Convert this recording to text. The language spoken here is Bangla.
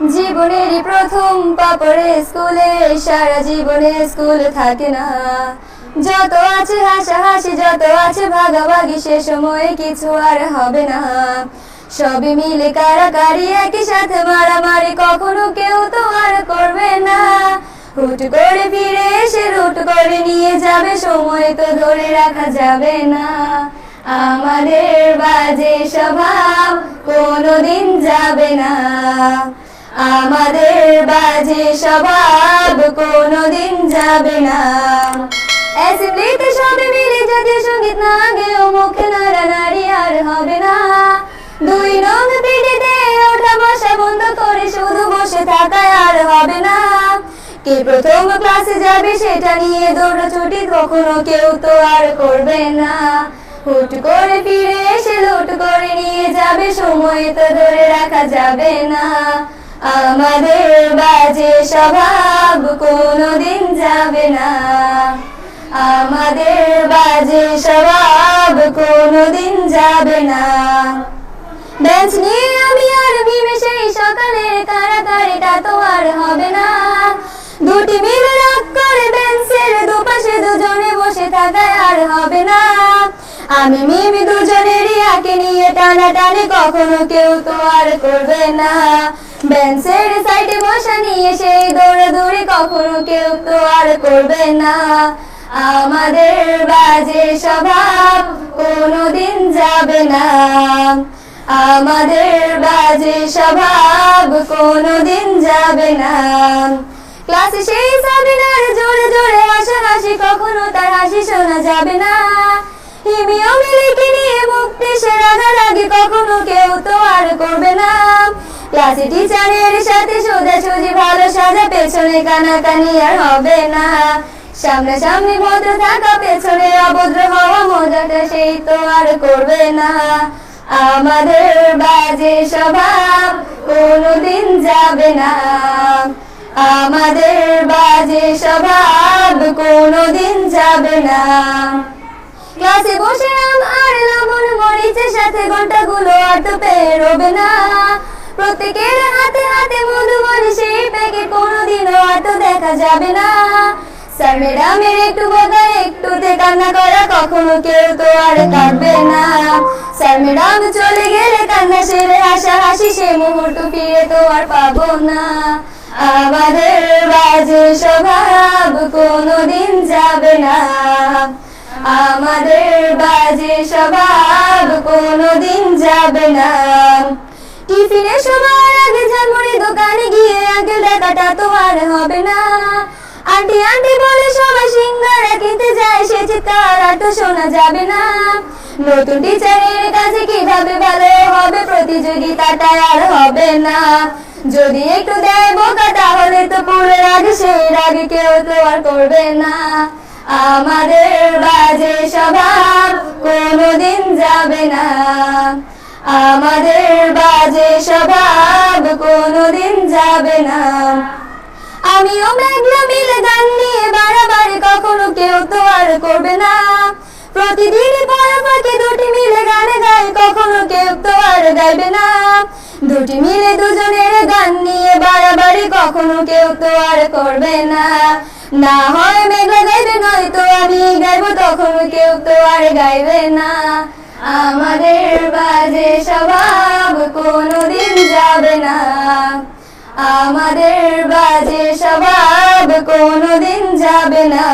জীবনেরই প্রথম পা পড়ে স্কুলে, সারা জীবনে স্কুল থাকে না। যত আছে হাসাহাসি, যত আছে ভাগাভাগি, সে সময়ে কিছু আর হবে না। সবই মিলে কারাকারি, একই সাথে মারামারি, কখনো কেউ তো আর করবে না। হুট করে ফিরে এসে রুট করে নিয়ে যাবে, সময় তো ধরে রাখা যাবে না। আমাদের বাজে স্বভাব কোনোদিন যাবে না, আমাদের বাজে স্বভাব কোনোদিন যাবে না। অ্যাসেম্বলিতে সবে মিলে জাতীয় সঙ্গীত না গেলেও মুখে নাড়ানাড়ি আর হবে না। দুই নং পিটিতে ওঠা বসা বন্ধ করে শুধু বসে থাকায় আর হবে না। কে প্রথম ক্লাসে যাবে সেটা নিয়ে দৌড়াছুটি কখনো কেউ তো আর করবে না। হুট করে ফিরে এসে লুট করে নিয়ে যাবে, সময় তো ধরে রাখা যাবে না। আমাদের বাজে স্বভাব কোনোদিন যাবে না, আমাদের বাজে স্বভাব কোনোদিন যাবে না। বেঞ্চ নিয়ে আমি আর মিমে সেই সকালের কারাকারিটা তো আর হবে না। দুটি মিলে রাগ করে বেঞ্চের দুপাশে দুজনে বসে থাকায় আর হবে না। আমি মিমি দুজনেরই আঁকে নিয়ে টানাটানি কখনো কেউ তো আর করবে না। বেঞ্চের সাইডে বসা নিয়ে সেই দৌড়াদৌড়ি কখনো কেউ তো আর করবে না। আমাদের বাজে স্বভাব কোনোদিন যাবে না, আমাদের বাজে স্বভাব কোনোদিন যাবে না। ক্লাসে সেই সাবিনার জোরে জোরে হাসাহাসি, কখনো তার হাসি শোনা যাবে না। হিমিও মিলিকে নিয়ে মুক্তি সে রাগারাগি কখনো কেউ তো আর করবে না। ক্লাসে টিচারের সাথে সোজাসুজি ভালো সাজা, পেছনে কানাকানি আর হবে না। সামনাসামনি ভদ্র থাকা, পেছনে অভদ্র হওয়া, মজাটা সেই তো আর করবে না। আমাদের বাজে স্বভাব কোনোদিন যাবে না, আমাদের বাজে স্বভাব কোনোদিন যাবে না। ক্লাসে বসে আম আর লবণ মরিচের সাথে ঘন্টাগুলো আর তো পেরোবে না। প্রত্যেকের হাতে হাতে মধুবন সেই প্যাকেট কোনোদিনও আর তো দেখা যাবে না। স্যার ম্যাডামের একটু বকা, একটুতে কান্না করা, কখনো কেউ তো আর কাঁদবে না। স্যার ম্যাডাম চলে গেলে কান্না সেরে হাসাহাসি, সে মুহূর্ত ফিরে তো আর পাবো না। আমাদের বাজে স্বভাব কোনোদিন যাবে না, আমাদের বাজে স্বভাব কোনোদিন যাবে না। টিফিনের সময় আগে ঝালমুড়ি দোকানে গিয়ে আগে ডাকাটা তো আর হবে না। আন্টি আন্টি বলে সবাই সিঙ্গারা কিনতে যায়, সে চিৎকার আর তো শোনা যাবে না। নতুন টিচারের কাছে কিভাবে ভালো হবে, প্রতিযোগিতাটা আর হবে না। যদি একটু দেয় বোকা তাহলে তো পুরো রাগ, সেই রাগ কেউ তো আর করবে না। আমাদের বাজে স্বভাব কোনোদিন যাবে না, আমাদের বাজে স্বভাব কোনোদিন যাবে না। আমিও মেঘলা মিলে গান নিয়ে বাড়াবাড়ি, কখনো কেউ তো আর করবে না। প্রতিদিনই পড়া ফাঁকে দুটি মিলে গান গাই, কখনো কেউ তো আর গাইবে না। দুটি মিলে দুজনের গান নিয়ে বাড়াবাড়ি, কখনো কেউ তো আর করবে না। না হয় মেঘলা গাইবে, নয়তো আমি গাইবো, তখন কেউ তো আর গাইবে না। আমাদের বাজে স্বভাব কোনোদিন যাবে না, আমাদের বাজে স্বভাব কোনোদিন যাবে না।